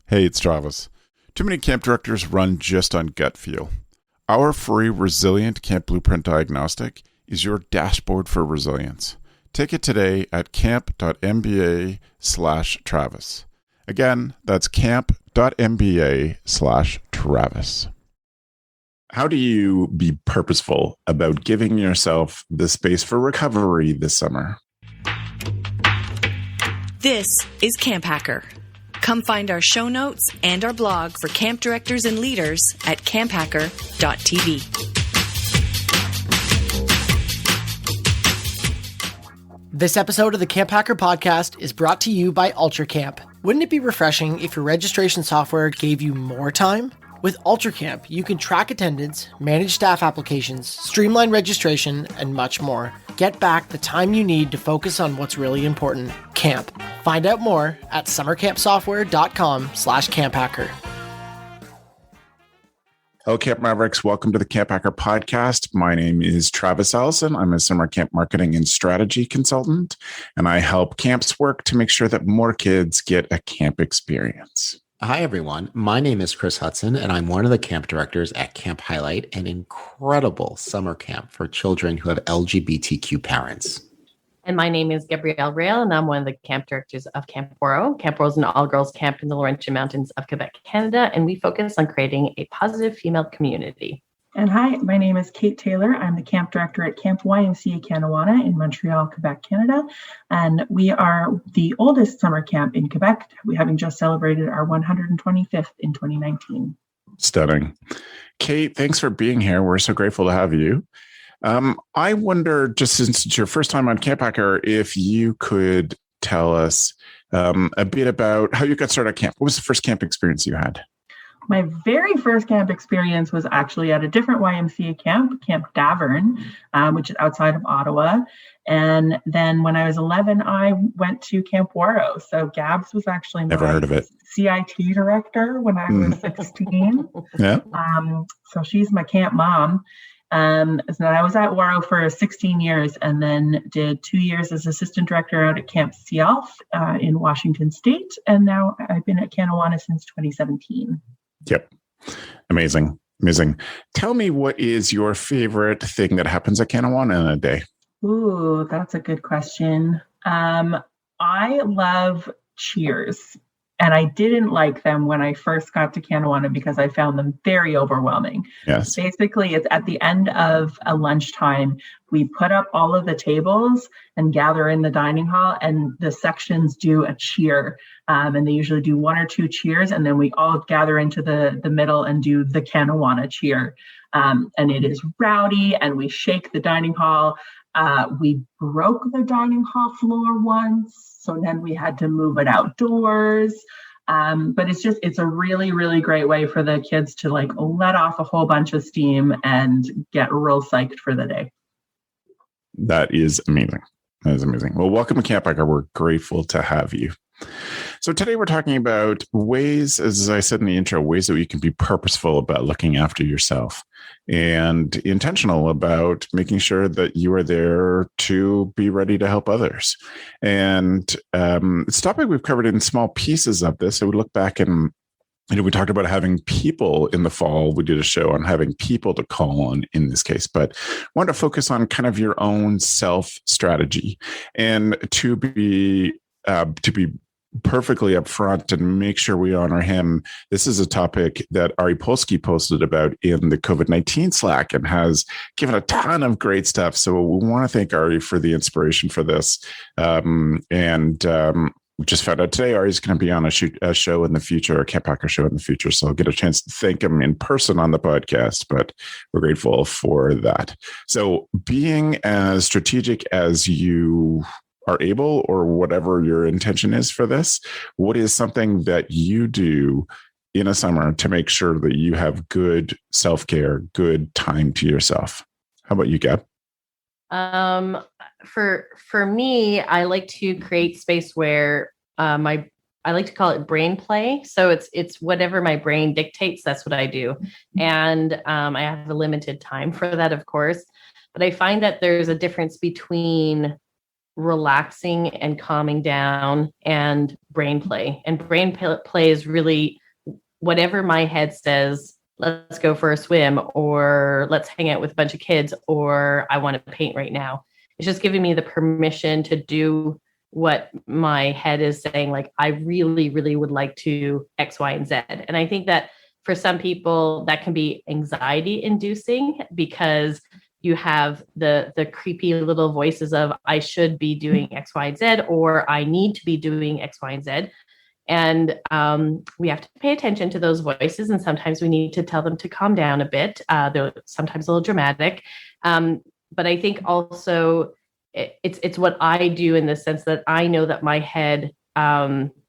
Hey, it's Travis. Too many camp directors run just on gut feel. Our free Resilient Camp Blueprint Diagnostic is your dashboard for resilience. Take it today at camp.mba/Travis. Again, that's camp.mba/Travis. How do you be purposeful about giving yourself the space for recovery this summer? This is CampHacker. Come find our show notes and our blog for camp directors and leaders at camphacker.tv. This episode of the CampHacker podcast is brought to you by UltraCamp. Wouldn't it be refreshing if your registration software gave you more time? With UltraCamp, you can track attendance, manage staff applications, streamline registration, and much more. Get back the time you need to focus on what's really important, camp. Find out more at summercampsoftware.com/camphacker. Hello, Camp Mavericks. Welcome to the CampHacker podcast. My name is Travis Ellison. I'm a summer camp marketing and strategy consultant, and I help camps work to make sure that more kids get a camp experience. Hi, everyone. My name is Chris Hudson, and I'm one of the camp directors at Camp Highlight, an incredible summer camp for children who have LGBTQ parents. And my name is Gabrielle Rail, and I'm one of the camp directors of Camp Waro. Camp Waro is an all-girls camp in the Laurentian Mountains of Quebec, Canada, and we focus on creating a positive female community. And hi, my name is Kate Taylor. I'm the camp director at Camp YMCA Canawana in Montreal, Quebec, Canada. And we are the oldest summer camp in Quebec, having just celebrated our 125th in 2019. Stunning. Kate, thanks for being here. We're so grateful to have you. I wonder, just since it's your first time on CampHacker, if you could tell us a bit about how you got started at camp. What was the first camp experience you had? My very first camp experience was actually at a different YMCA camp, Camp Davern, which is outside of Ottawa. And then when I was 11, I went to Camp Waro. So Gabz was actually Never heard of it. CIT director when I was 16. Yeah. So she's my camp mom. So I was at Waro for 16 years and then did 2 years as assistant director out at Camp Sealf in Washington State. And now I've been at Canawana since 2017. Yep. Amazing. Tell me, what is your favorite thing that happens at Canawana in a day? Ooh, that's a good question. I love cheers. And I didn't like them when I first got to Canawana because I found them very overwhelming. Yes. Basically, it's at the end of a lunchtime, we put up all of the tables and gather in the dining hall, and the sections do a cheer. And they usually do one or two cheers, and then we all gather into the middle and do the Canawana cheer. And it is rowdy, and we shake the dining hall. We broke the dining hall floor once. So then we had to move it outdoors. But it's a really, really great way for the kids to let off a whole bunch of steam and get real psyched for the day. That is amazing. Well, welcome to CampHacker. We're grateful to have you. So today we're talking about ways, as I said in the intro, ways that you can be purposeful about looking after yourself and intentional about making sure that you are there to be ready to help others. And it's a topic we've covered in small pieces of this. So we look back and we talked about having people in the fall. We did a show on having people to call on in this case, but wanted to focus on kind of your own self strategy and to be perfectly upfront and make sure we honor him. This is a topic that Ari Polsky posted about in the COVID-19 Slack and has given a ton of great stuff. So we want to thank Ari for the inspiration for this. We just found out today Ari's going to be on a show in the future, a CampHacker show in the future. So I'll get a chance to thank him in person on the podcast, but we're grateful for that. So being as strategic as you are able, or whatever your intention is for this, what is something that you do in a summer to make sure that you have good self-care, good time to yourself? How about you, Gab? For me, I like to create space where I like to call it brain play. So it's whatever my brain dictates, that's what I do. And I have a limited time for that, of course. But I find that there's a difference between relaxing and calming down and brain play. And play is really whatever my head says, let's go for a swim, or let's hang out with a bunch of kids, or I want to paint right now. It's just giving me the permission to do what my head is saying, like, I really, really would like to X, Y, and Z. And I think that for some people that can be anxiety inducing, because you have the creepy little voices of, I should be doing X, Y, and Z, or I need to be doing X, Y, and Z. And we have to pay attention to those voices. And sometimes we need to tell them to calm down a bit. They're sometimes a little dramatic. But I think also it's what I do, in the sense that I know that my head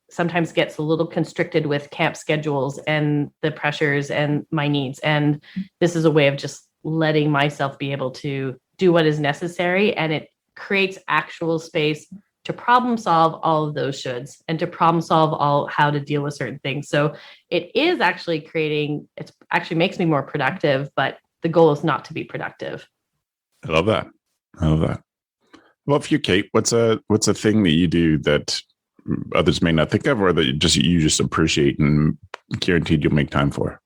sometimes gets a little constricted with camp schedules and the pressures and my needs. And this is a way of just letting myself be able to do what is necessary. And it creates actual space to problem solve all of those shoulds, and to problem solve all how to deal with certain things. So it is actually it actually makes me more productive, but the goal is not to be productive. I love that. Well, for you, Kate, what's a thing that you do that others may not think of, or that you just appreciate and guaranteed you'll make time for?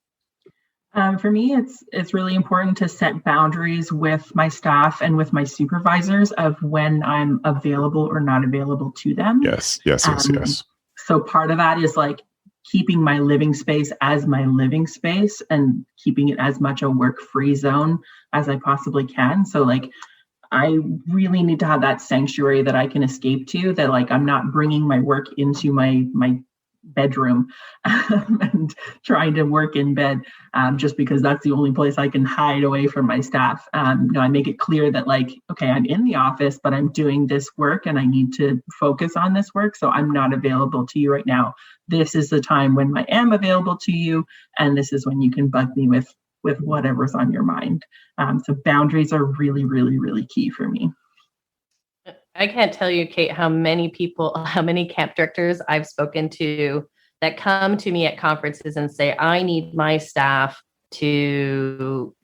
For me, it's really important to set boundaries with my staff and with my supervisors of when I'm available or not available to them. Yes. So part of that is like keeping my living space as my living space and keeping it as much a work-free zone as I possibly can. So like, I really need to have that sanctuary that I can escape to, that like I'm not bringing my work into my bedroom and trying to work in bed just because that's the only place I can hide away from my staff. I make it clear that like, okay, I'm in the office, but I'm doing this work and I need to focus on this work. So I'm not available to you right now. This is the time when I am available to you. And this is when you can bug me with whatever's on your mind. So boundaries are really, really, really key for me. I can't tell you, Kate, how many camp directors I've spoken to that come to me at conferences and say, I need my staff to,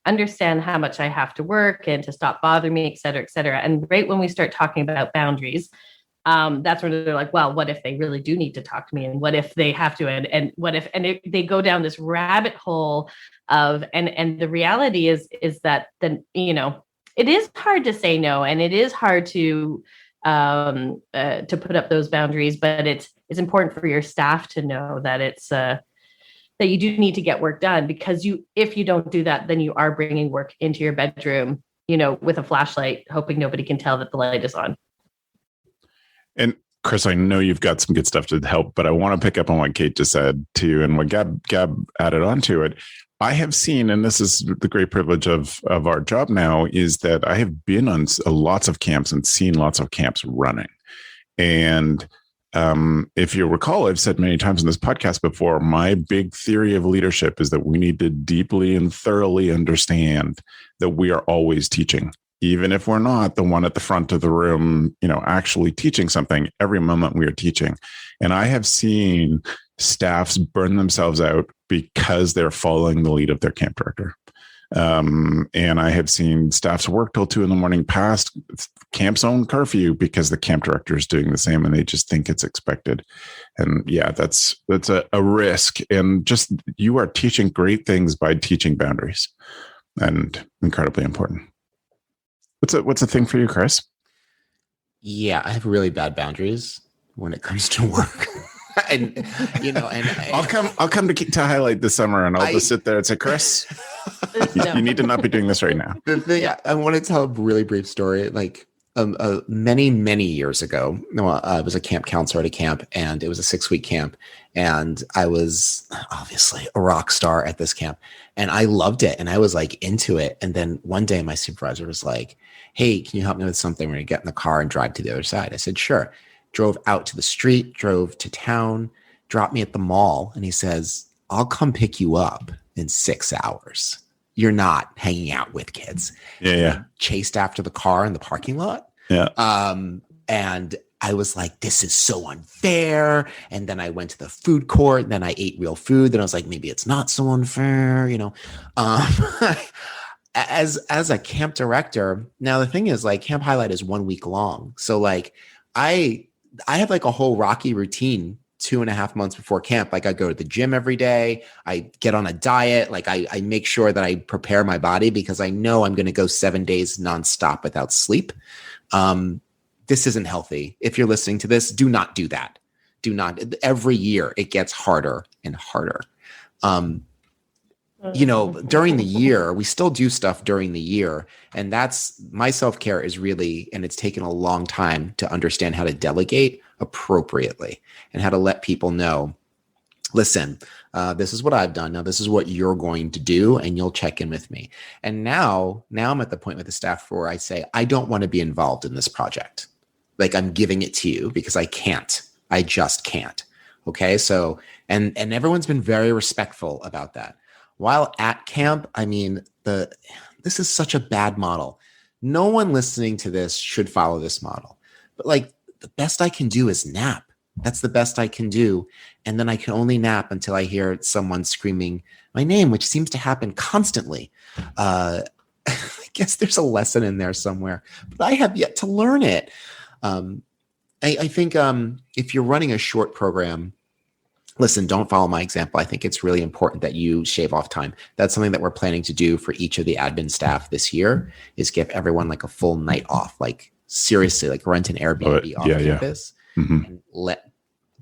understand how much I have to work and to stop bothering me, et cetera, et cetera. And right when we start talking about boundaries, that's when they're like, well, what if they really do need to talk to me? And what if they have to? And what if, they go down this rabbit hole of, and the reality is that then, it is hard to say no, and it is hard to put up those boundaries, but it's important for your staff to know that it's that you do need to get work done, because if you don't do that, then you are bringing work into your bedroom, with a flashlight, hoping nobody can tell that the light is on. And Chris, I know you've got some good stuff to help, but I want to pick up on what Kate just said too, and what Gab added on to it. I have seen, and this is the great privilege of our job now, is that I have been on lots of camps and seen lots of camps running. And if you recall, I've said many times in this podcast before, my big theory of leadership is that we need to deeply and thoroughly understand that we are always teaching. Even if we're not the one at the front of the room, actually teaching something, every moment we are teaching. And I have seen staffs burn themselves out because they're following the lead of their camp director. And I have seen staffs work till 2 a.m. past camp zone curfew because the camp director is doing the same and they just think it's expected. And yeah, that's a risk. And just, you are teaching great things by teaching boundaries, and incredibly important. What's a thing for you, Chris? Yeah, I have really bad boundaries when it comes to work. and I'll come to highlight this summer, and I'll just sit there and say, Chris, you need to not be doing this right now. The thing, I want to tell a really brief story. Like many years ago, I was a camp counselor at a camp, and it was a 6-week camp, and I was obviously a rock star at this camp, and I loved it, and I was like into it. And then one day, my supervisor was like, "Hey, can you help me with something? We're gonna get in the car and drive to the other side." I said, "Sure." Drove out to the street, drove to town, dropped me at the mall, and he says, "I'll come pick you up in 6 hours. You're not hanging out with kids." Yeah. Chased after the car in the parking lot. Yeah. And I was like, this is so unfair. And then I went to the food court, and then I ate real food. Then I was like, maybe it's not so unfair, as a camp director, now the thing is like Camp Highlight is 1 week long. So like I have like a whole Rocky routine 2.5 months before camp. Like I go to the gym every day. I get on a diet. Like I make sure that I prepare my body because I know I'm going to go 7 days nonstop without sleep. This isn't healthy. If you're listening to this, do not do that. Do not. Every year it gets harder and harder. During the year, we still do stuff during the year. And that's my self-care is really, and it's taken a long time to understand how to delegate appropriately and how to let people know, listen, this is what I've done. Now, this is what you're going to do, and you'll check in with me. And now I'm at the point with the staff where I say, I don't want to be involved in this project. Like I'm giving it to you because I can't. I just can't. Okay. So, and everyone's been very respectful about that. While at camp, I mean, this is such a bad model. No one listening to this should follow this model. But like the best I can do is nap. That's the best I can do. And then I can only nap until I hear someone screaming my name, which seems to happen constantly. I guess there's a lesson in there somewhere, but I have yet to learn it. I think if you're running a short program, listen, don't follow my example. I think it's really important that you shave off time. That's something that we're planning to do for each of the admin staff this year is give everyone like a full night off, like seriously, like rent an Airbnb off campus and let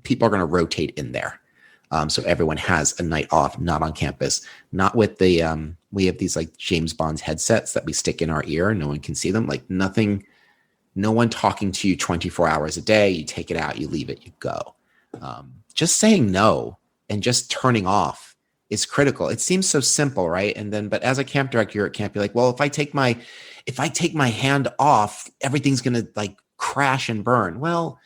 people are going to rotate in there. So everyone has a night off, not on campus, not with the, we have these like James Bond's headsets that we stick in our ear and no one can see them. Like nothing, no one talking to you 24 hours a day. You take it out, you leave it, you go. Just saying no and just turning off is critical. It seems so simple, right? And then, but as a camp director, you're at camp, you're like, well, if I take my hand off, everything's going to like crash and burn. Well,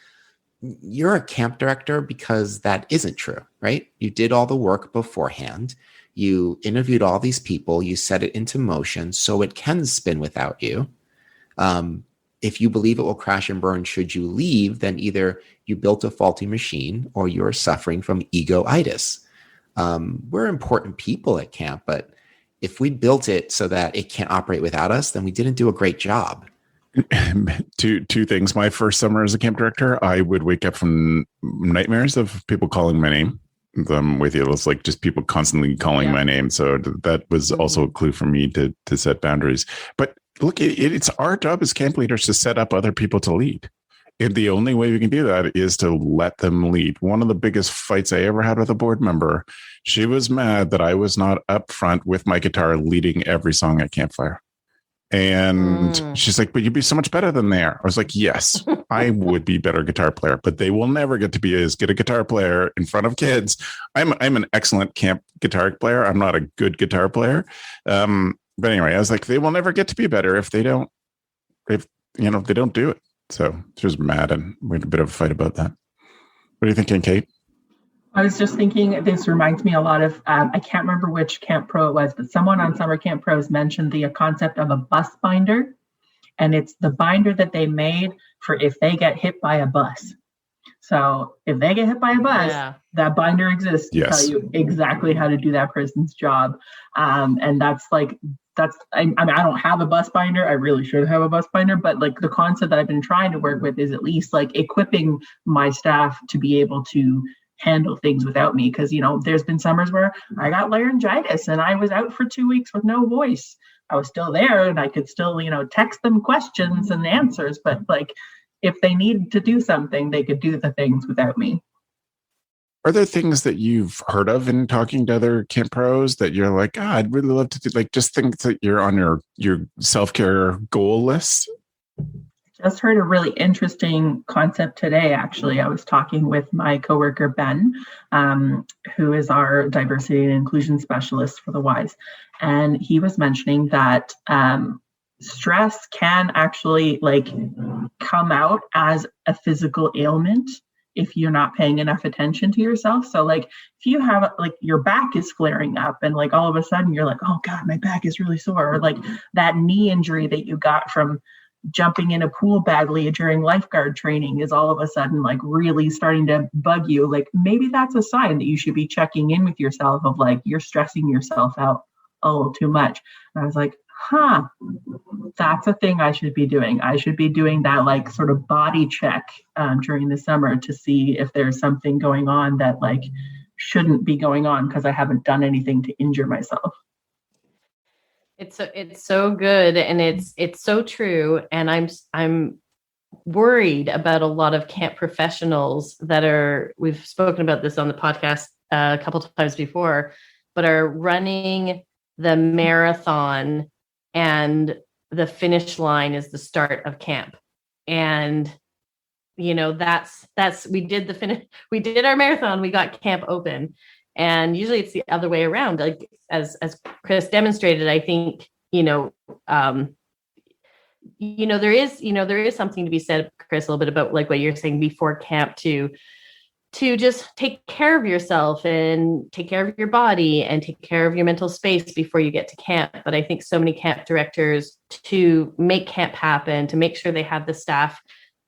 you're a camp director because that isn't true, right? You did all the work beforehand. You interviewed all these people. You set it into motion so it can spin without you. If you believe it will crash and burn should you leave, then either you built a faulty machine or you're suffering from egoitis. We're important people at camp, but if we built it so that it can't operate without us, then we didn't do a great job. Two things. My first summer as a camp director, I would wake up from nightmares of people calling my name. I'm with you. It was like just people constantly calling my name. So that was also a clue for me to set boundaries. But look, it's our job as camp leaders to set up other people to lead. And the only way we can do that is to let them lead. One of the biggest fights I ever had with a board member, she was mad that I was not up front with my guitar leading every song at Campfire. And she's like, but you'd be so much better than they are. I was like, yes, I would be better guitar player, but they will never get to be as good a guitar player in front of kids. I'm an excellent camp guitar player. I'm not a good guitar player. But anyway, I was like, they will never get to be better if they don't do it. So she was mad and we had a bit of a fight about that. What are you thinking, Kate? I was just thinking, this reminds me a lot of, I can't remember which Camp Pro it was, but someone on Summer Camp Pros mentioned the concept of a bus binder. And it's the binder that they made for if they get hit by a bus. So if they get hit by a bus, that binder exists to tell you exactly how to do that person's job. And I don't have a bus binder. I really should have a bus binder, but like the concept that I've been trying to work with is at least like equipping my staff to be able to handle things without me. Cause there's been summers where I got laryngitis and I was out for 2 weeks with no voice. I was still there and I could still, text them questions and answers, but like, if they need to do something, they could do the things without me. Are there things that you've heard of in talking to other camp pros that you're like, I'd really love to do, like just things that you're on your self-care goal list? Just heard a really interesting concept today, actually. I was talking with my coworker, Ben, who is our diversity and inclusion specialist for the WISE. And he was mentioning that stress can actually come out as a physical ailment if you're not paying enough attention to yourself. So if you have your back is flaring up and all of a sudden you're like, oh God, my back is really sore. Or that knee injury that you got from jumping in a pool badly during lifeguard training is all of a sudden really starting to bug you. Maybe that's a sign that you should be checking in with yourself of you're stressing yourself out a little too much. And I was like, that's a thing I should be doing. I should be doing that like sort of body check during the summer to see if there's something going on that like shouldn't be going on because I haven't done anything to injure myself. It's so good, and it's so true. And I'm worried about a lot of camp professionals we've spoken about this on the podcast a couple of times before, but are running the marathon and the finish line is the start of camp. And we did our marathon, we got camp open. And usually it's the other way around. Like as Chris demonstrated, I think, there is something to be said, Chris, a little bit about like what you're saying before camp to just take care of yourself and take care of your body and take care of your mental space before you get to camp. But I think so many camp directors, to make camp happen, to make sure they have the staff,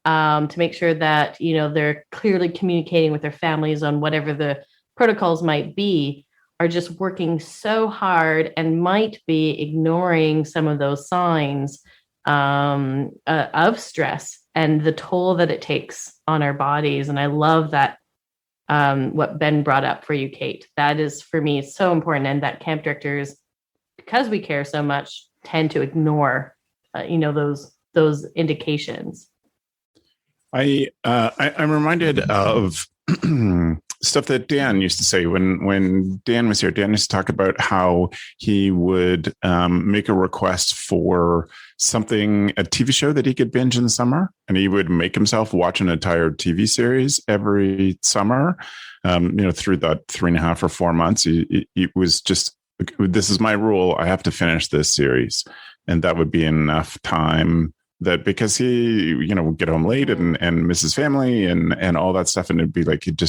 to make sure that, they're clearly communicating with their families on whatever the protocols might be, are just working so hard and might be ignoring some of those signs of stress and the toll that it takes on our bodies. And I love that what Ben brought up for you, Kate. That is, for me, so important. And that camp directors, because we care so much, tend to ignore, those indications. I'm reminded of stuff that Dan used to say when Dan was here. Dan used to talk about how he would make a request for something, a TV show that he could binge in the summer, and he would make himself watch an entire TV series every summer. Through that 3.5 or 4 months, it was just, this is my rule. I have to finish this series, and that would be enough time. That because he, would get home late and miss his family and all that stuff, and it'd be like it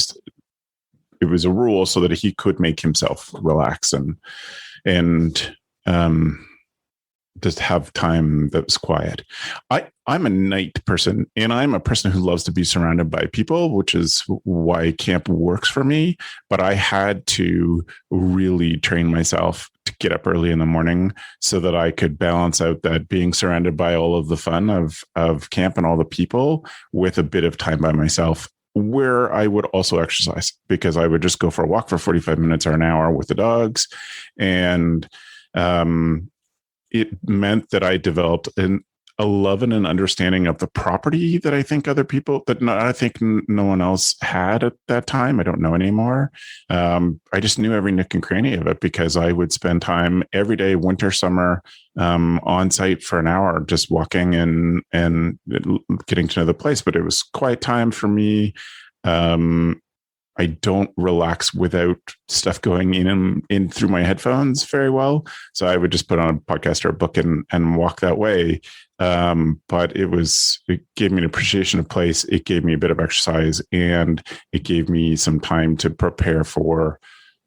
was a rule so that he could make himself relax and just have time that was quiet. I'm a night person, and I'm a person who loves to be surrounded by people, which is why camp works for me. But I had to really train myself to get up early in the morning so that I could balance out that being surrounded by all of the fun of camp and all the people with a bit of time by myself, where I would also exercise, because I would just go for a walk for 45 minutes or an hour with the dogs. And it meant that I developed a love and an understanding of the property that I think no one else had at that time. I don't know anymore. I just knew every nook and cranny of it because I would spend time every day, winter, summer, on site for an hour, just walking and getting to know the place. But it was quiet time for me. I don't relax without stuff going in through my headphones very well. So I would just put on a podcast or a book and walk that way. But it gave me an appreciation of place. It gave me a bit of exercise, and it gave me some time to prepare for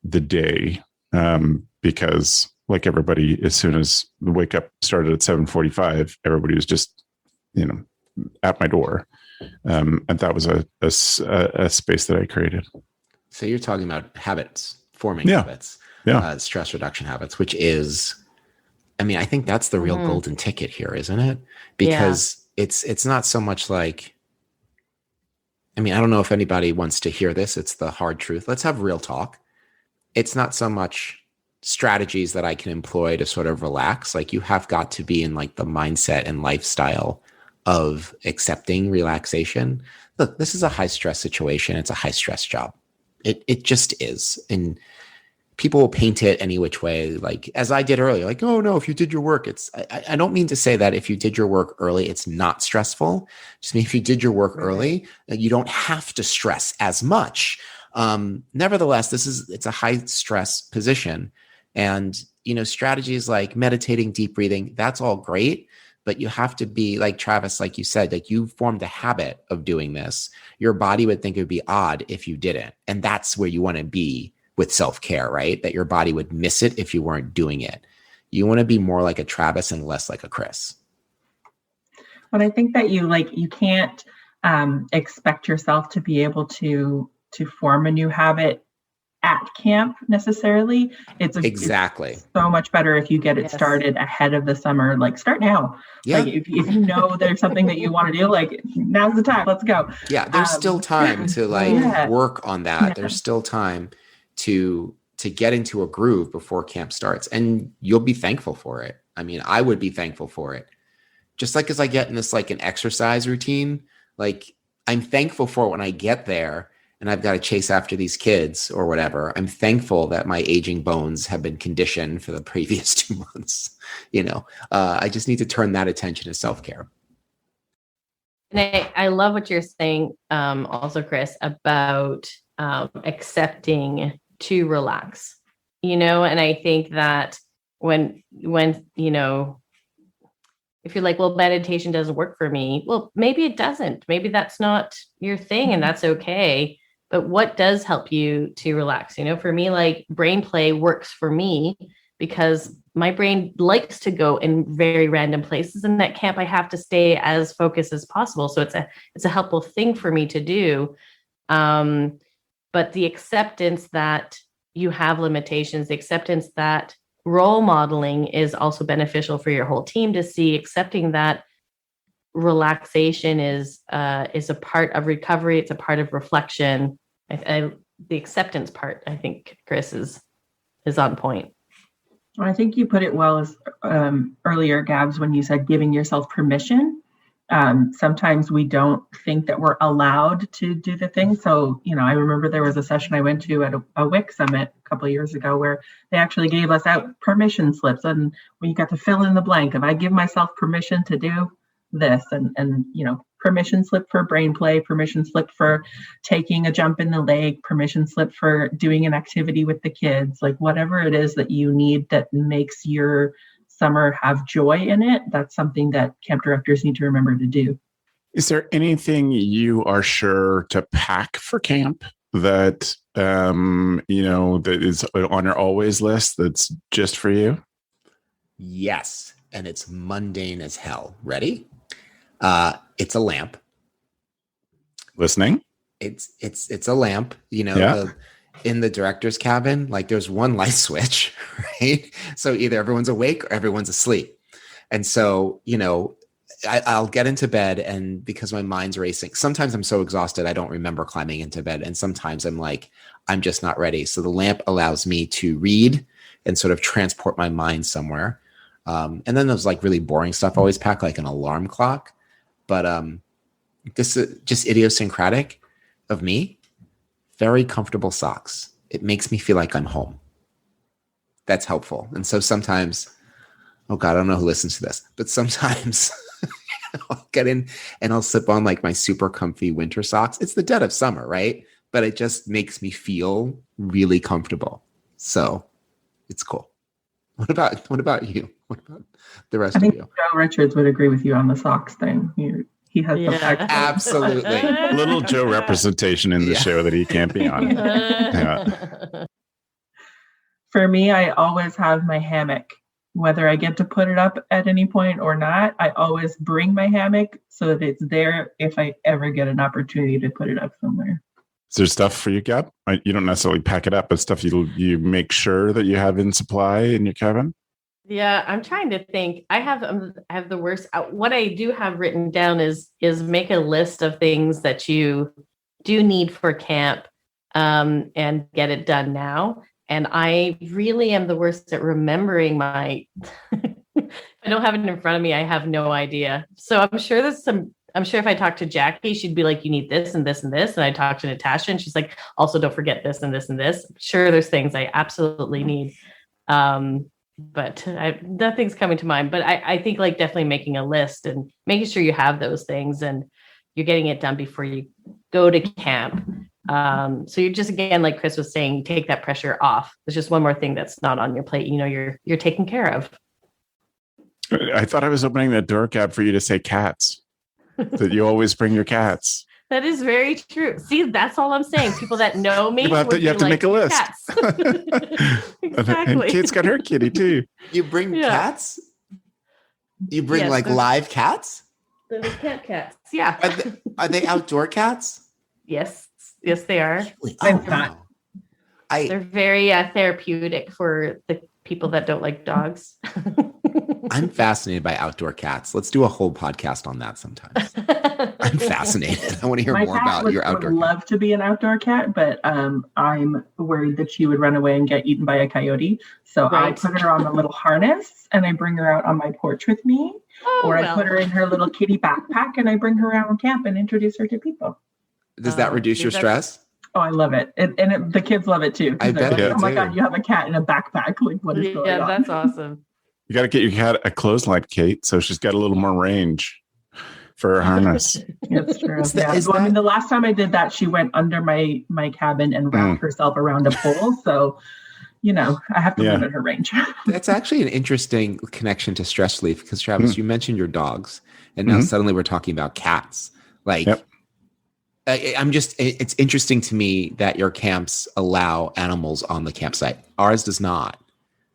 the day. Because like everybody, as soon as the wake up started at 7:45, everybody was just, at my door. And that was a space that I created. So you're talking about habits, forming habits, stress reduction habits, which is, I think that's the real golden ticket here, isn't it? Because it's not so much like, I don't know if anybody wants to hear this. It's the hard truth. Let's have real talk. It's not so much strategies that I can employ to sort of relax. Like, you have got to be in like the mindset and lifestyle of accepting relaxation. Look, this is a high stress situation. It's a high stress job. It just is. And people will paint it any which way, like as I did earlier, like, oh no, if you did your work, I don't mean to say that if you did your work early, it's not stressful. Just mean if you did your work early, you don't have to stress as much. Nevertheless, it's a high stress position. And, strategies like meditating, deep breathing, that's all great. But you have to be like Travis, like you said, like you formed a habit of doing this. Your body would think it would be odd if you didn't. And that's where you want to be with self-care, right? That your body would miss it if you weren't doing it. You want to be more like a Travis and less like a Chris. But I think that you can't expect yourself to be able to form a new habit at camp necessarily. Exactly. It's so much better if you get it started ahead of the summer. Like, start now. Yeah. Like, if you know there's something that you want to do, like, now's the time. Let's go. Yeah, there's still time to work on that. Yeah. There's still time to get into a groove before camp starts, and you'll be thankful for it. I mean, I would be thankful for it. Just like as I get in this like an exercise routine, like I'm thankful for it when I get there and I've got to chase after these kids or whatever. I'm thankful that my aging bones have been conditioned for the previous 2 months. I just need to turn that attention to self-care. And I love what you're saying also, Chris, about accepting to relax, and I think that when if you're like, well, meditation doesn't work for me, well, maybe it doesn't. Maybe that's not your thing, and that's okay. But what does help you to relax? For me, like brain play works for me because my brain likes to go in very random places. And at camp, I have to stay as focused as possible. So it's a helpful thing for me to do. But the acceptance that you have limitations, the acceptance that role modeling is also beneficial for your whole team to see, accepting that relaxation is a part of recovery. It's a part of reflection. The acceptance part, I think, Chris, is on point. Well, I think you put it well as earlier, Gabz, when you said giving yourself permission. Sometimes we don't think that we're allowed to do the thing. So, I remember there was a session I went to at a WIC summit a couple of years ago where they actually gave us out permission slips, and when you got to fill in the blank of I give myself permission to do this, and permission slip for brain play, permission slip for taking a jump in the lake, permission slip for doing an activity with the kids, like whatever it is that you need that makes your summer have joy in it. That's something that camp directors need to remember to do. Is there anything you are sure to pack for camp that that is on your always list that's just for you? Yes, and it's mundane as hell. Ready? It's a lamp. Listening. It's a lamp. In the director's cabin, like there's one light switch, right? So either everyone's awake or everyone's asleep. And so, I'll get into bed, and because my mind's racing, sometimes I'm so exhausted I don't remember climbing into bed. And sometimes I'm like, I'm just not ready. So the lamp allows me to read and sort of transport my mind somewhere. And then there's like really boring stuff I always pack, like an alarm clock. But this is just idiosyncratic of me. Very comfortable socks. It makes me feel like I'm home. That's helpful. And so sometimes, oh God, I don't know who listens to this, but sometimes I'll get in and I'll slip on like my super comfy winter socks. It's the dead of summer, right? But it just makes me feel really comfortable. So it's cool. What about you? What about the rest of you? Joe Richards would agree with you on the socks thing. He has the fact. Absolutely. Little Joe representation in the show that he can't be on. Yeah. For me, I always have my hammock. Whether I get to put it up at any point or not, I always bring my hammock so that it's there if I ever get an opportunity to put it up somewhere. Is there stuff for you, Gab? You don't necessarily pack it up, but stuff you make sure that you have in supply in your cabin? Yeah, I'm trying to think. I have the worst. What I do have written down is make a list of things that you do need for camp, and get it done now. And I really am the worst at remembering my. If I don't have it in front of me, I have no idea. So I'm sure if I talk to Jackie, she'd be like, you need this and this and this. And I talk to Natasha and she's like, also don't forget this and this and this. I'm sure there's things I absolutely need. But nothing's coming to mind. But I think like definitely making a list and making sure you have those things and you're getting it done before you go to camp. So you're just, again, like Chris was saying, take that pressure off. There's just one more thing that's not on your plate. You're taken care of. I thought I was opening that door, Gab, for you to say cats. That you always bring your cats. That is very true. See, that's all I'm saying. People that know me, you have to make a list. Exactly. And Kate's got her kitty too. You bring cats? You bring live cats? They're the cats. Yeah. Are they outdoor cats? Yes, they are. Oh, wow. They're very therapeutic for the people that don't like dogs. I'm fascinated by outdoor cats. Let's do a whole podcast on that sometimes. I'm fascinated. I want to hear more about your outdoor cat. Would love to be an outdoor cat, but I'm worried that she would run away and get eaten by a coyote. So I put her on a little harness and I bring her out on my porch with me. I put her in her little kitty backpack and I bring her around camp and introduce her to people. Does that reduce your stress? Oh, I love it. The kids love it too. I bet. Like, oh my God, you have a cat in a backpack. Like, what is going on? Yeah, that's awesome. You got to get your cat a clothesline, Kate, so she's got a little more range for her harness. It's true. I mean, the last time I did that, she went under my cabin and wrapped herself around a pole. So, I have to limit her range. That's actually an interesting connection to stress relief because, Travis, you mentioned your dogs, and now suddenly we're talking about cats. Like, it's interesting to me that your camps allow animals on the campsite. Ours does not.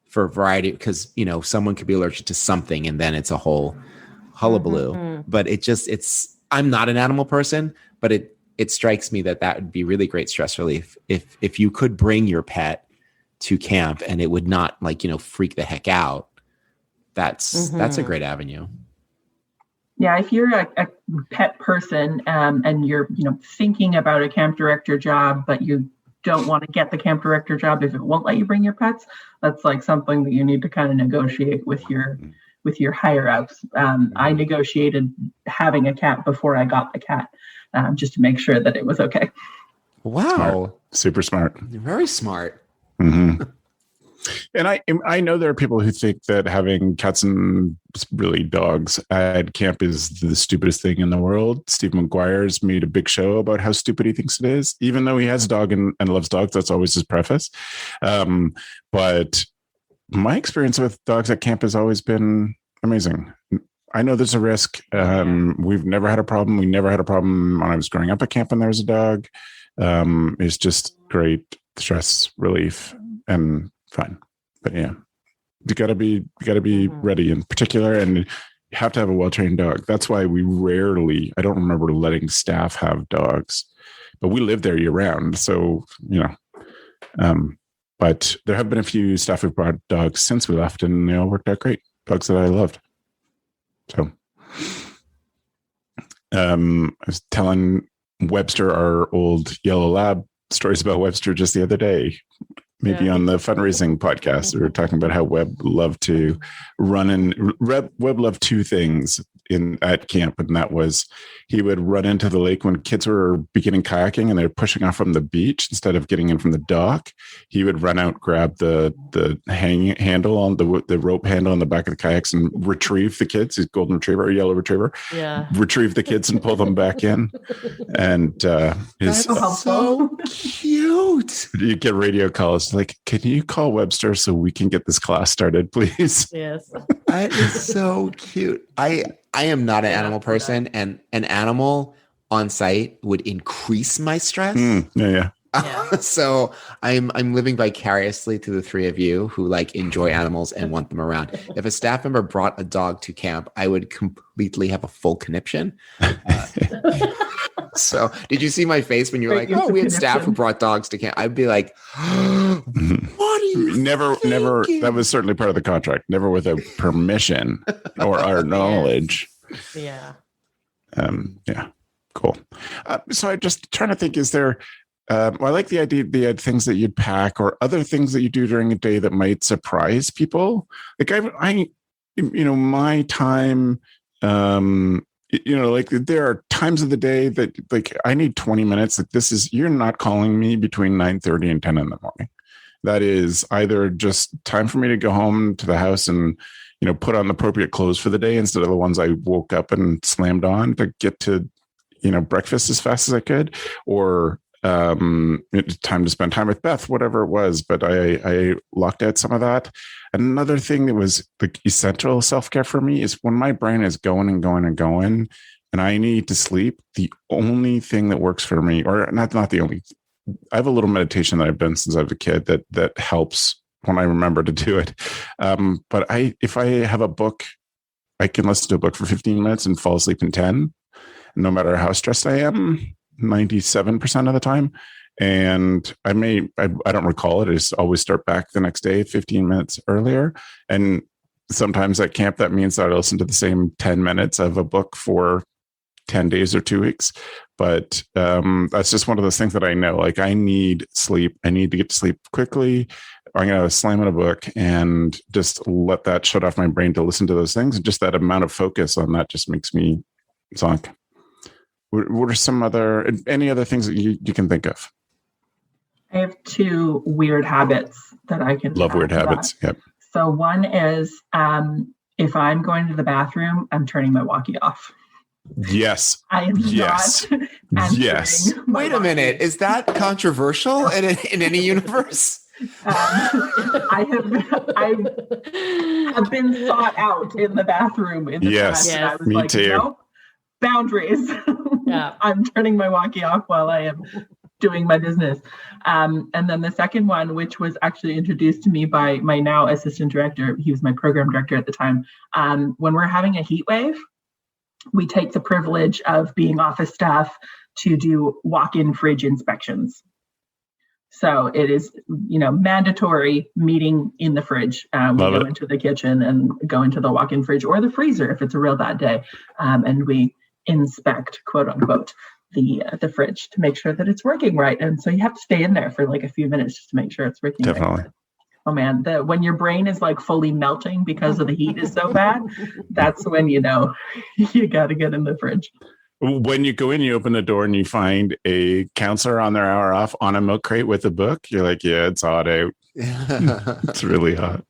For a variety, because someone could be allergic to something, and then it's a whole hullabaloo. Mm-hmm. But I'm not an animal person, but it strikes me that would be really great stress relief if you could bring your pet to camp and it would not freak the heck out. That's a great avenue. Yeah, if you're a pet person and you're thinking about a camp director job, but you don't want to get the camp director job if it won't let you bring your pets, that's like something that you need to kind of negotiate with your higher ups. I negotiated having a cat before I got the cat, just to make sure that it was okay. Wow. Smart. Super smart. Very smart. Mm-hmm. And I know there are people who think that having cats and really dogs at camp is the stupidest thing in the world. Steve McGuire's made a big show about how stupid he thinks it is, even though he has a dog and loves dogs. That's always his preface. But my experience with dogs at camp has always been amazing. I know there's a risk. We've never had a problem. We never had a problem when I was growing up at camp and there was a dog. It's just great stress relief and fun. But yeah, you gotta be ready in particular, and you have to have a well-trained dog. That's why I don't remember letting staff have dogs, but we live there year round. So, but there have been a few staff who've brought dogs since we left, and they all worked out great. Dogs that I loved. So, I was telling Webster, our old yellow lab, stories about Webster just the other day. Maybe on the fundraising podcast, we were talking about how Webb loved to Webb loved two things at camp, and that was he would run into the lake when kids were beginning kayaking and they're pushing off from the beach instead of getting in from the dock. He would run out, grab the hang handle on the rope handle on the back of the kayaks and retrieve the kids. His golden retriever or yellow retriever. Yeah, retrieve the kids and pull them back in. And that's so cute. You get radio calls like, "Can you call Webster so we can get this class started, please?" Yes, that is so cute. I am not an animal person, and an animal on site would increase my stress. Yeah. So I'm living vicariously to the three of you who enjoy animals and want them around. If a staff member brought a dog to camp, I would completely have a full conniption. So did you see my face when you were like, "Oh, we had staff who brought dogs to camp"? I'd be like, "What are you?" Never. That was certainly part of the contract. Never without permission or our knowledge. Yeah. Yeah. Cool. So I'm just trying to think: is there? I like the idea. The things that you'd pack or other things that you do during a day that might surprise people. Like my time. There are times of the day that I need 20 minutes. You're not calling me between 9:30 and 10 in the morning. That is either just time for me to go home to the house and, put on the appropriate clothes for the day instead of the ones I woke up and slammed on to get to, breakfast as fast as I could, or time to spend time with Beth, whatever it was. But I locked out some of that. Another thing that was the essential self-care for me is when my brain is going and going and going and I need to sleep, the only thing that works for me, or not the only, I have a little meditation that I've done since I was a kid that helps when I remember to do it. But if I have a book, I can listen to a book for 15 minutes and fall asleep in 10, no matter how stressed I am, 97% of the time. And I don't recall it. I just always start back the next day, 15 minutes earlier. And sometimes at camp, that means that I listen to the same 10 minutes of a book for 10 days or 2 weeks. But that's just one of those things that I know, like I need sleep. I need to get to sleep quickly. I'm going to slam in a book and just let that shut off my brain to listen to those things. And just that amount of focus on that just makes me zonk. What are any other things that you can think of? I have 2 weird habits that I can love. Weird habits. Yep. So one is if I'm going to the bathroom, I'm turning my walkie off. Yes. I am not. Yes. Wait a minute. Is that controversial in any universe? I have been sought out in the bathroom in the past. Yes, I was me like, too. No, boundaries. Yeah. I'm turning my walkie off while I am doing my business. And then the second one, which was actually introduced to me by my now assistant director, he was my program director at the time. When we're having a heat wave, we take the privilege of being office staff to do walk-in fridge inspections. So it is, mandatory meeting in the fridge. We go into the kitchen and go into the walk-in fridge or the freezer if it's a real bad day. And we inspect, quote unquote, the fridge to make sure that it's working right. And so you have to stay in there for like a few minutes just to make sure it's working Definitely. Right. Oh man, when your brain is like fully melting because of the heat is so bad, that's when you got to get in the fridge. When you go in, you open the door and you find a counselor on their hour off on a milk crate with a book. You're like, yeah, it's hot out. It's really hot.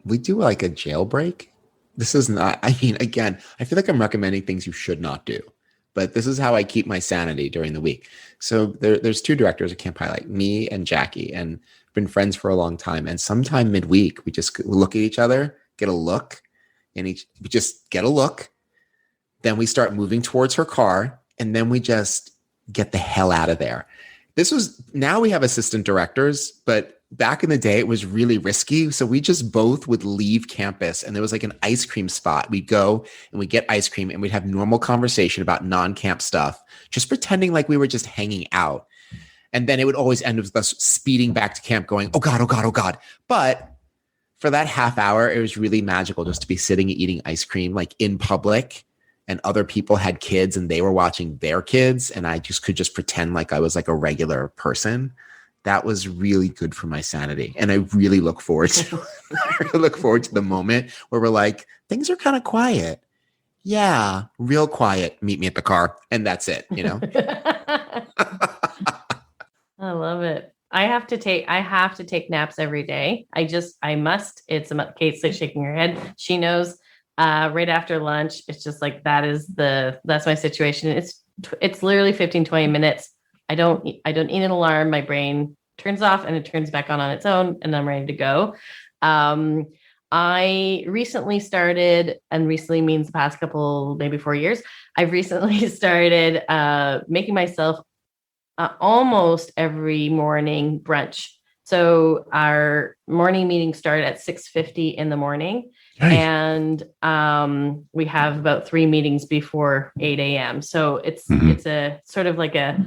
We do like a jailbreak. This is not, again, I feel like I'm recommending things you should not do, but this is how I keep my sanity during the week. So there's 2 directors at Camp Highlight, me and Jackie, and been friends for a long time. And sometime midweek, we just look at each other, get a look, and we just get a look. Then we start moving towards her car, and then we just get the hell out of there. Now we have assistant directors, but back in the day, it was really risky. So we just both would leave campus, and there was like an ice cream spot. We'd go and we'd get ice cream, and we'd have normal conversation about non-camp stuff, just pretending like we were just hanging out. And then it would always end with us speeding back to camp going, oh God, oh God, oh God. But for that half hour, it was really magical just to be sitting and eating ice cream like in public. And other people had kids and they were watching their kids. And I just could pretend like I was like a regular person. That was really good for my sanity. And I really look forward to the moment where we're like, things are kind of quiet. Yeah, real quiet. Meet me at the car. And that's it, I love it. I have to take naps every day. I must. It's Kate's like shaking her head. She knows. Right after lunch, it's just like that's my situation. It's literally 15, 20 minutes. I don't need an alarm. My brain turns off and it turns back on its own, and I'm ready to go. I recently started, and recently means the past couple, maybe 4 years, I've recently started making myself almost every morning brunch. So our morning meetings start at 6:50 in the morning. Hey. And we have about 3 meetings before 8 a.m. So it's a sort of like a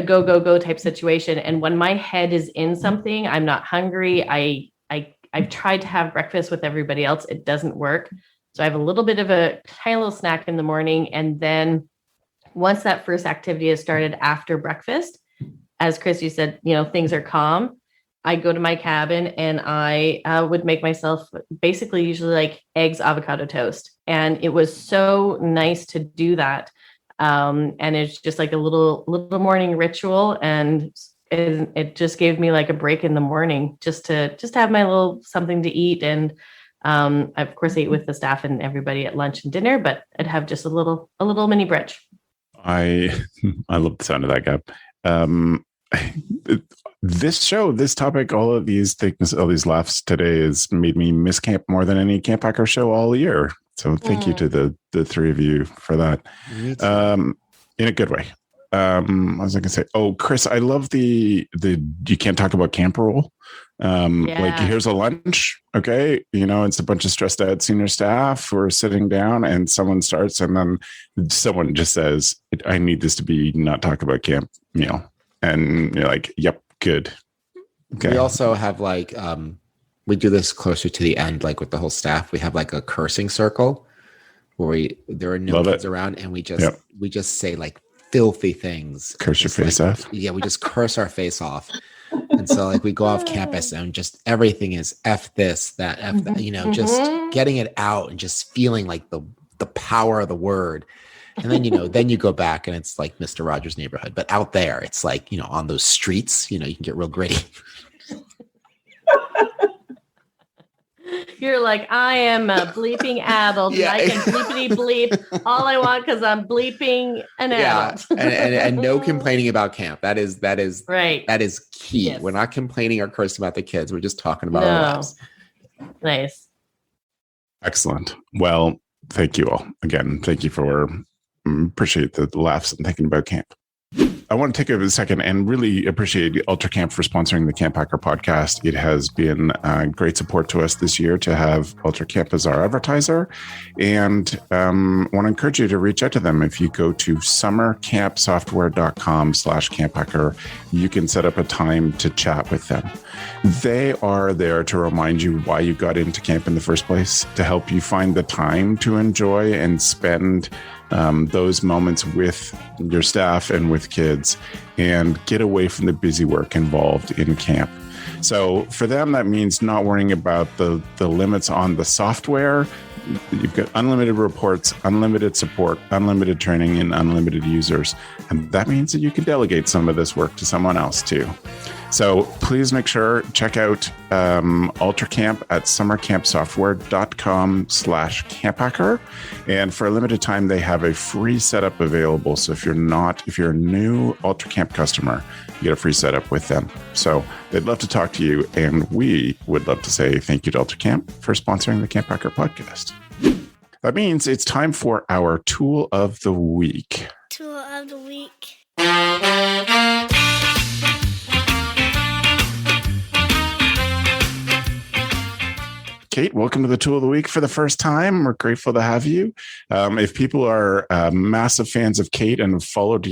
go type situation. And when my head is in something, I'm not hungry. I've tried to have breakfast with everybody else. It doesn't work. So I have a little bit of a tiny little snack in the morning. And then once that first activity has started after breakfast, as Chris, you said, things are calm. I go to my cabin and I would make myself basically usually like eggs, avocado toast. And it was so nice to do that. And it's just like a little morning ritual. And it just gave me like a break in the morning just to have my little something to eat. And I, of course, ate with the staff and everybody at lunch and dinner, but I'd have just a little mini brunch. I love the sound of that, Gab. This show, this topic, all of these things, all these laughs today has made me miss camp more than any CampHacker show all year. So thank you to the 3 of you for that. In a good way. What was I going to say? Oh, Chris, I love the you can't talk about camp rule. Like, here's a lunch. Okay. It's a bunch of stressed out senior staff who are sitting down, and someone starts, and then someone just says, I need this to be not talk about camp meal. And you're like, yep, good. Okay. We also have like, we do this closer to the end, like with the whole staff, we have like a cursing circle where there are no kids around, and we just say like filthy things. Curse your face off. Yeah. We just curse our face off. And so like we go off campus and just everything is F this, that, F that, just getting it out and just feeling like the power of the word. And then, then you go back and it's like Mr. Rogers' Neighborhood. But out there, it's like, on those streets, you can get real gritty. You're like, I am a bleeping adult. And I can bleepity bleep all I want because I'm bleeping an adult. and no complaining about camp. That is right. That is key. Yes. We're not complaining or cursing about the kids. We're just talking about our lives. Nice. Excellent. Well, thank you all. Again, thank you for appreciate the laughs and thinking about camp. I want to take a second and really appreciate UltraCamp for sponsoring the CampHacker podcast. It has been great support to us this year to have UltraCamp as our advertiser. And I want to encourage you to reach out to them. If you go to summercampsoftware.com/CampHacker, you can set up a time to chat with them. They are there to remind you why you got into camp in the first place, to help you find the time to enjoy and spend those moments with your staff and with kids, and get away from the busy work involved in camp. So for them, that means not worrying about the limits on the software. You've got unlimited reports, unlimited support, unlimited training, and unlimited users. And that means that you can delegate some of this work to someone else too. So please make sure, check out UltraCamp at summercampsoftware.com/CampHacker. And for a limited time, they have a free setup available. So if you're a new UltraCamp customer, you get a free setup with them. So they'd love to talk to you. And we would love to say thank you to UltraCamp for sponsoring the CampHacker podcast. That means it's time for our tool of the week. Tool of the week. Kate, welcome to the Tool of the Week for the first time. We're grateful to have you. If people are massive fans of Kate and have followed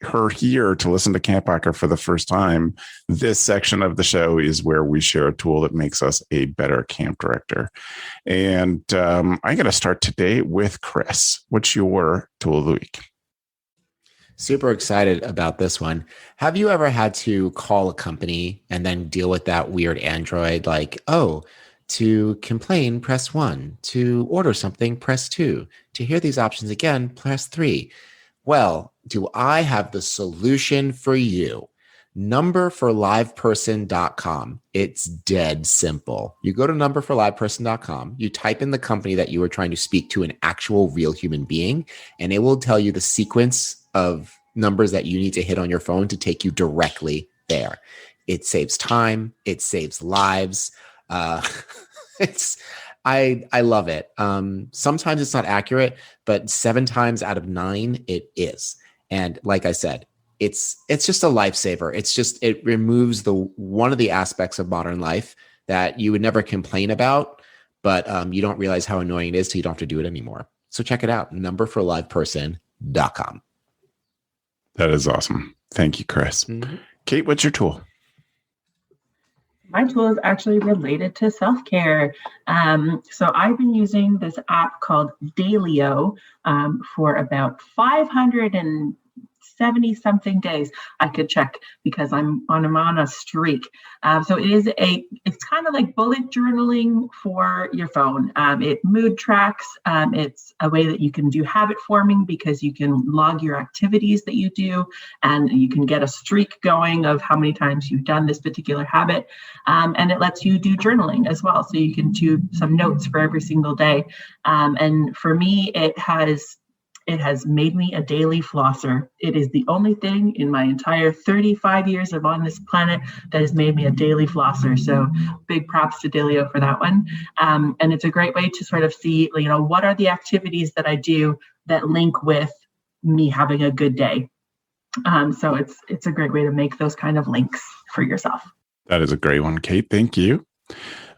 her here to listen to CampHacker for the first time, this section of the show is where we share a tool that makes us a better camp director. And I'm going to start today with Chris. What's your Tool of the Week? Super excited about this one. Have you ever had to call a company and then deal with that weird Android like, to complain, press 1. To order something, press 2. To hear these options again, press 3. Well, do I have the solution for you? Numberforliveperson.com. It's dead simple. You go to numberforliveperson.com, you type in the company that you are trying to speak to, an actual real human being, and it will tell you the sequence of numbers that you need to hit on your phone to take you directly there. It saves time. It saves lives. I love it. Sometimes it's not accurate, but 7 times out of 9, it is. And like I said, it's just a lifesaver. It removes one of the aspects of modern life that you would never complain about, but you don't realize how annoying it is till you don't have to do it anymore. So check it out, numberforliveperson.com. That is awesome. Thank you, Chris. Mm-hmm. Kate, what's your tool? My tool is actually related to self-care. So I've been using this app called Dailyo for about 570-something days. I could check because I'm on a streak. So it's kind of like bullet journaling for your phone. It mood tracks. It's a way that you can do habit forming because you can log your activities that you do, and you can get a streak going of how many times you've done this particular habit. And it lets you do journaling as well. So you can do some notes for every single day. And for me, it has made me a daily flosser. It is the only thing in my entire 35 years of on this planet that has made me a daily flosser. So big props to Dailyo for that one. And it's a great way to sort of see, what are the activities that I do that link with me having a good day. So it's a great way to make those kind of links for yourself. That is a great one, Kate. Thank you.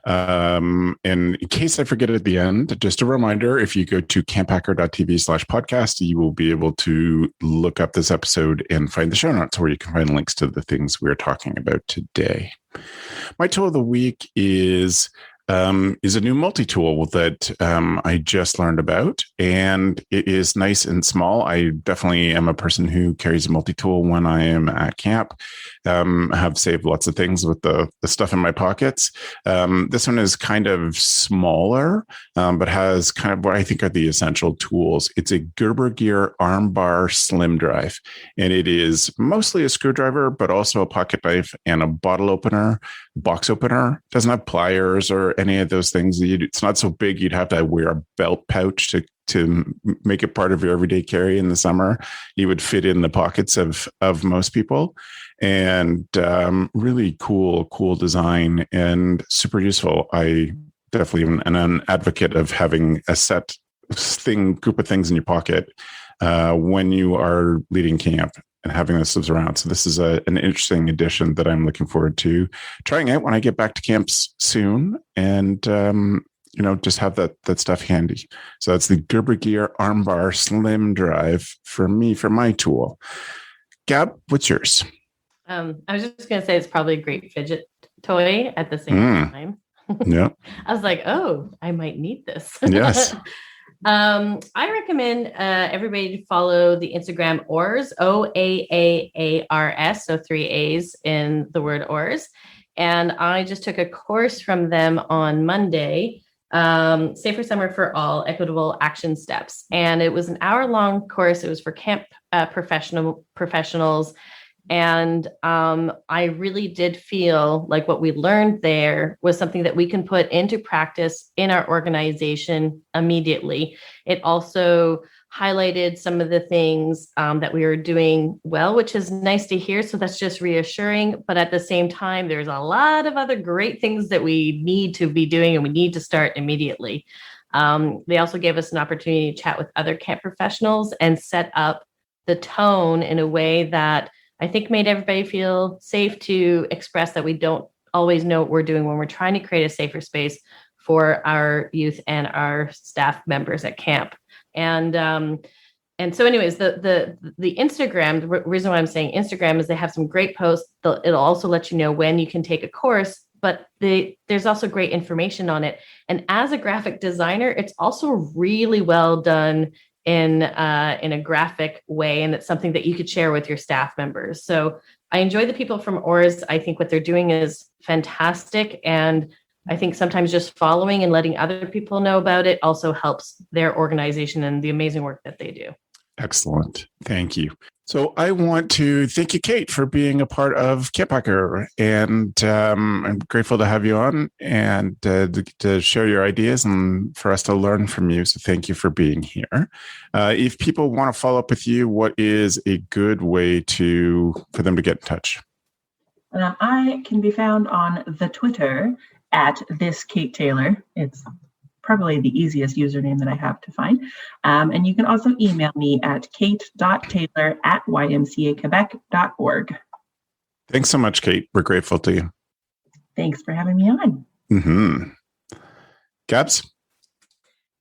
And in case I forget at the end, just a reminder, if you go to camphacker.tv/podcast, you will be able to look up this episode and find the show notes where you can find links to the things we're talking about today. My tool of the week is a new multi-tool that I just learned about, and it is nice and small. I definitely am a person who carries a multi-tool when I am at camp. Have saved lots of things with the stuff in my pockets. This one is kind of smaller, but has kind of what I think are the essential tools. It's a Gerber Gear armbar slim drive, and it is mostly a screwdriver, but also a pocket knife and a bottle opener, box opener. It doesn't have pliers or any of those things. It's not so big you'd have to wear a belt pouch to make it part of your everyday carry in the summer. You would fit in the pockets of most people. And really cool design and super useful. I definitely am an advocate of having a set group of things in your pocket when you are leading camp and having this lives around. So this is an interesting addition that I'm looking forward to trying out when I get back to camps soon, and just have that stuff handy. So that's the Gerber Gear armbar slim drive for me, for my tool. Gab, what's yours? I was just going to say it's probably a great fidget toy at the same time. Yeah. I was like, oh, I might need this. Yes. I recommend everybody to follow the Instagram OARS, OAAARS, so 3 A's in the word OARS. And I just took a course from them on Monday, Safer Summer for All, Equitable Action Steps. And it was an hour-long course. It was for camp professionals. And I really did feel like what we learned there was something that we can put into practice in our organization immediately. It also highlighted some of the things that we were doing well, which is nice to hear. So that's just reassuring. But at the same time, there's a lot of other great things that we need to be doing and we need to start immediately. They also gave us an opportunity to chat with other camp professionals and set up the tone in a way that I think made everybody feel safe to express that we don't always know what we're doing when we're trying to create a safer space for our youth and our staff members at camp. And so anyways, the Instagram, the reason why I'm saying Instagram is they have some great posts. It'll also let you know when you can take a course, but there's also great information on it. And as a graphic designer, it's also really well done in a graphic way, and it's something that you could share with your staff members. So I enjoy the people from OARS. I think what they're doing is fantastic, and I think sometimes just following and letting other people know about it also helps their organization and the amazing work that they do. Excellent. Thank you. So I want to thank you, Kate, for being a part of CampHacker, and I'm grateful to have you on and to share your ideas and for us to learn from you. So thank you for being here. If people want to follow up with you, what is a good way for them to get in touch? I can be found on the Twitter at this Kate Taylor. It's probably the easiest username that I have to find. And you can also email me at kate.taylor@ymcaquebec.org. Thanks so much, Kate. We're grateful to you. Thanks for having me on. Mm-hmm. Gabz?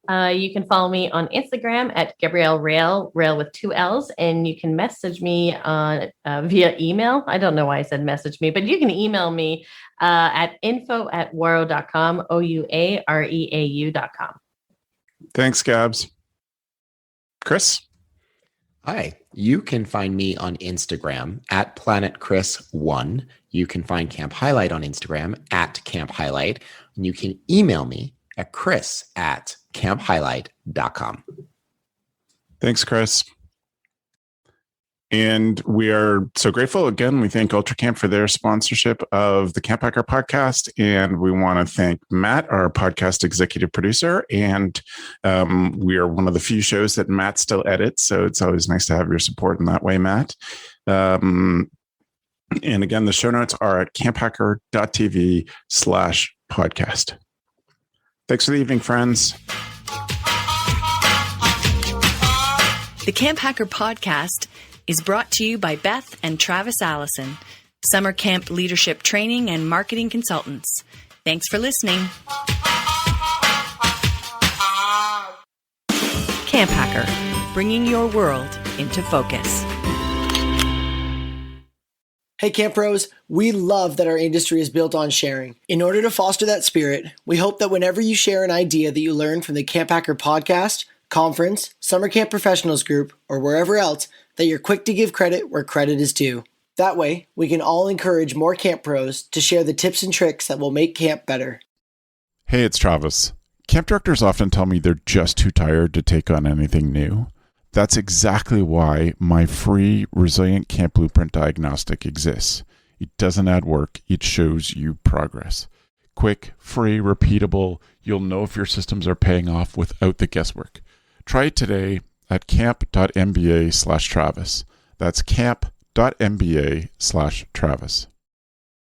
You can follow me on Instagram at Gabrielle Rail with 2 L's, and you can message me via email. I don't know why I said message me, but you can email me at info@waro.com, OUAREAU.com. Thanks, Gabz. Chris? Hi, you can find me on Instagram at PlanetChris1. You can find Camp Highlight on Instagram at Camp Highlight, and you can email me at chris@camphighlight.com. Thanks, Chris. And we are so grateful. Again, we thank UltraCamp for their sponsorship of the CampHacker podcast. And we want to thank Matt, our podcast executive producer. And we are one of the few shows that Matt still edits. So it's always nice to have your support in that way, Matt. And again, the show notes are at camphacker.tv/podcast. Thanks for the evening, friends. The CampHacker podcast is brought to you by Beth and Travis Allison. summer camp leadership training and marketing consultants. Thanks for listening. CampHacker, bringing your world into focus. Hey Camp Pros, we love that our industry is built on sharing. In order to foster that spirit, we hope that whenever you share an idea that you learned from the CampHacker podcast, conference, summer camp professionals group, or wherever else, that you're quick to give credit where credit is due. That way, we can all encourage more Camp Pros to share the tips and tricks that will make camp better. Hey, it's Travis. Camp directors often tell me they're just too tired to take on anything new. That's exactly why my free Resilient Camp Blueprint Diagnostic exists. It doesn't add work, it shows you progress. Quick, free, repeatable, you'll know if your systems are paying off without the guesswork. Try it today at camp.mba/Travis. That's camp.mba/Travis.